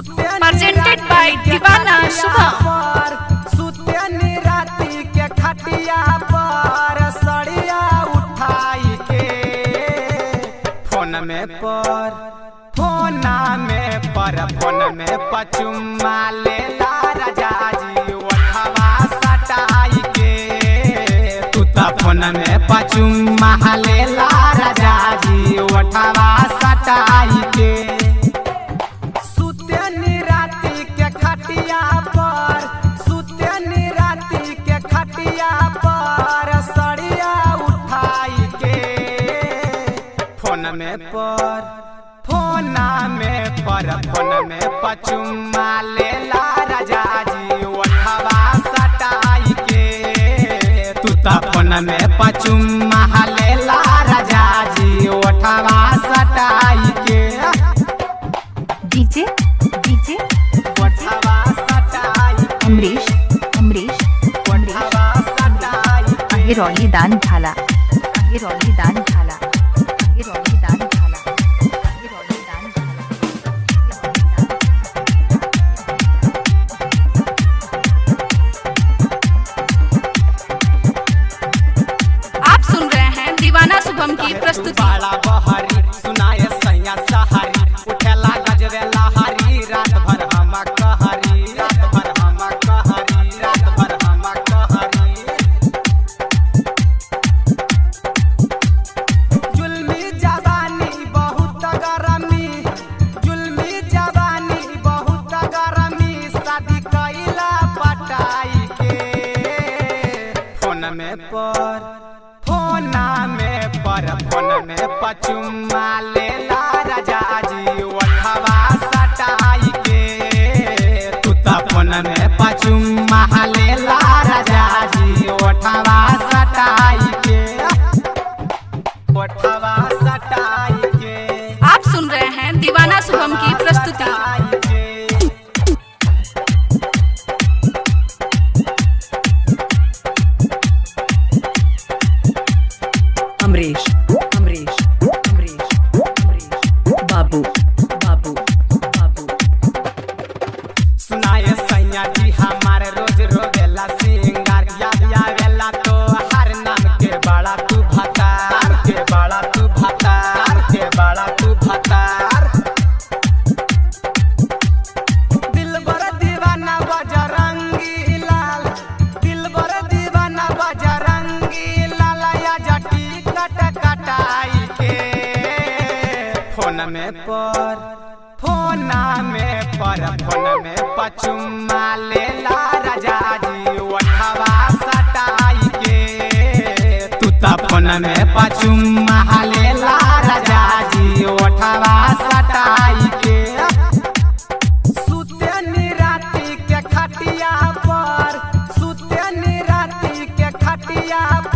presented by दीवाना शुभम। सुतनी राती के खटिया पर सड़िया उठाई के फोन में पचुम्मा लेला राजा जी उठवा सटाई के तू तो फोन में पचुम्मा लेला राजा जी उठवा सटाई के सुतनी राती के खटिया पर सड़िया उठाई के फोन में पचुम्मा लेला राजा जी उठवा सटाई के तू तो फोन में पचुम्मा लेला राजा जी उठवा सटाई के डीजे उठवा सटाई अमरीश उठवा सटाई रॉली दान झाला आप सुन रहे हैं दीवाना शुभम की प्रस्तुति। बड़ा बहरी सुनाए सैया सहारी उठेला गजरे लहरी रात भर हम कहरी जुल्मी जवानी बहुत गरमी शादी कैला पटाई के फोन में पचुम्मा लेला राजा जी उठवा सटाई के तू तो फोन में पचुम्मा लेला राजा जी उठवा सटाई के आप सुन रहे हैं दीवाना शुभम की प्रस्तुति। अमरीश बाबू सुनाए सैया जी हमारे रोज रोवेला सिंगार याद आवेला तो हर नाम के बड़ा तू भतार दिलबर दीवाना बजरंगी लाल या जटी कटाई के फोन में पचुम्मा लेला राजा जी उठवा सटाई के तू तो फोन में पचुम्मा लेला राजा जी उठवा सटाई के सुतनी राती के खटिया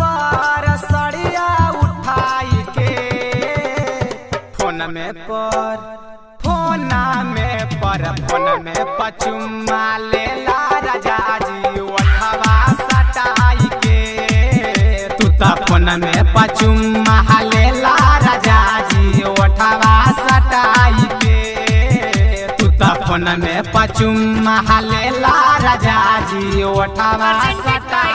पर सड़िया उठाई के फोन में पचुम्मा लेला राजा जी उठवा सटाई के तू तो फोन में पचुम्मा लेला राजा जी उठवा सटाई के तू तो फोन में पचुम्मा लेला राजा जी उठवा presented by